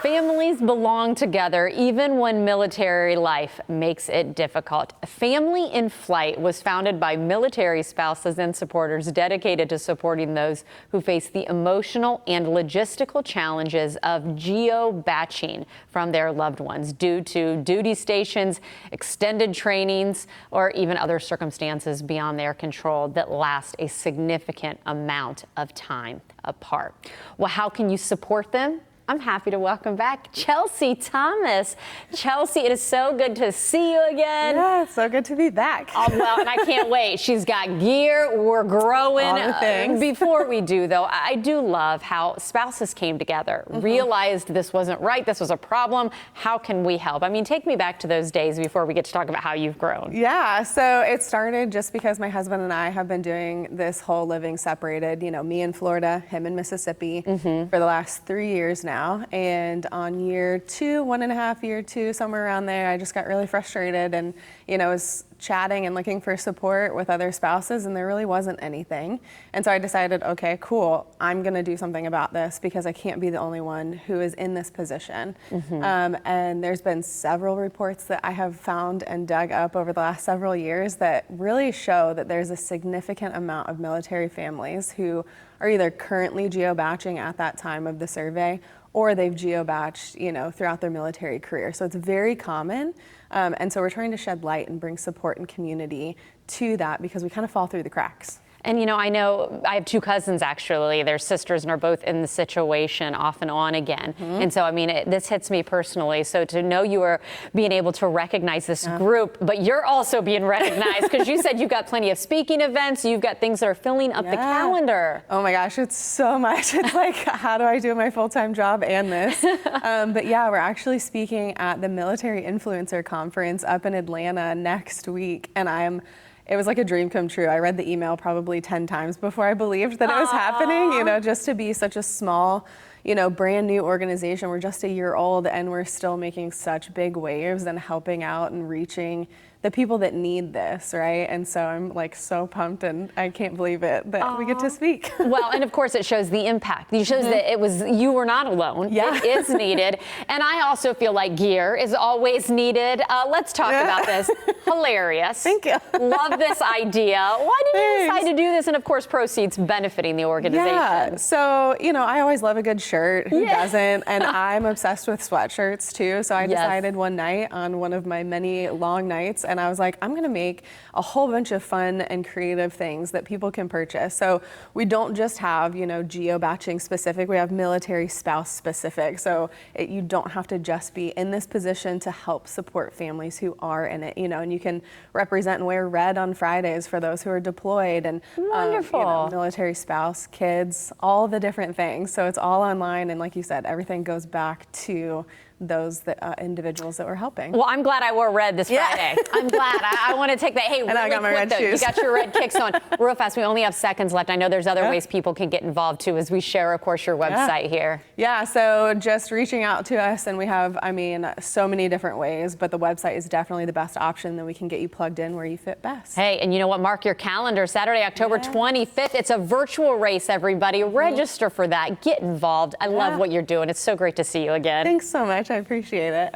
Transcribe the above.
Families belong together even when military life makes it difficult. Family in Flight was founded by military spouses and supporters dedicated to supporting those who face the emotional and logistical challenges of geo-baching from their loved ones due to duty stations, extended trainings, or even other circumstances beyond their control that last a significant amount of time apart. Well, how can you support them? I'm happy to welcome back Chelsea Thomas. Chelsea, it is so good to see you again. Yeah, it's so good to be back. Oh, well, and I can't wait. She's got gear. We're growing. All the things. Before we do, though, I do love how spouses came together, realized this wasn't right, this was a problem. How can we help? I mean, take me back to those days before we get to talk about how you've grown. Yeah, so it started just because my husband and I have been doing this whole living separated, you know, me in Florida, him in Mississippi for the last 3 years now. And on year two, 1.5 year two, somewhere around there, I just got really frustrated and, you know, was chatting and looking for support with other spouses, and there really wasn't anything. And so I decided, okay, cool, I'm gonna do something about this because I can't be the only one who is in this position. And there's been several reports that I have found and dug up over the last several years that really show that there's a significant amount of military families who are either currently geo-baching at that time of the survey, or they've geo-bached, you know, throughout their military career. So it's very common. And so we're trying to shed light and bring support and community to that because we kind of fall through the cracks. And, you know I have two cousins, actually. They're sisters and are both in the situation off and on again. And so, I mean, this hits me personally. So to know you are being able to recognize this group, but you're also being recognized because you said you've got plenty of speaking events. You've got things that are filling up the calendar. Oh my gosh, it's so much. It's like, how do I do my full-time job and this? But yeah, we're actually speaking at the Military Influencer Conference up in Atlanta next week. And it was like a dream come true. I read the email probably 10 times before I believed that it was happening, you know, just to be such a small, you know, brand new organization. We're just a year old and we're still making such big waves and helping out and reaching the people that need this, right? And so I'm like so pumped and I can't believe it that we get to speak. Well, and of course it shows the impact. It shows that you were not alone. Yeah. It is needed. And I also feel like gear is always needed. Let's talk about this. Hilarious. Thank you. Love this idea. Why did you decide to do this? And of course proceeds benefiting the organization. Yeah, so, you know, I always love a good shirt. Who doesn't? And I'm obsessed with sweatshirts too. So I decided one night on one of my many long nights, and I was like, I'm gonna make a whole bunch of fun and creative things that people can purchase. So we don't just have, you know, geo-baching specific, we have military spouse specific. So you don't have to just be in this position to help support families who are in it, you know, and you can represent and wear red on Fridays for those who are deployed and wonderful. You know, military spouse, kids, all the different things. So it's all online. And like you said, everything goes back to those individuals that we're helping. Well, I'm glad I wore red this Friday. I'm glad. I want to take that. Hey, really I got my quick red though, shoes. you got your red kicks on. Real fast, we only have seconds left. I know there's other ways people can get involved too as we share, of course, your website here. Yeah, so just reaching out to us, and we have, I mean, so many different ways, but the website is definitely the best option. Then we can get you plugged in where you fit best. Hey, and you know what? Mark your calendar. Saturday, October 25th. It's a virtual race, everybody. Register for that. Get involved. I love what you're doing. It's so great to see you again. Thanks so much. I appreciate it.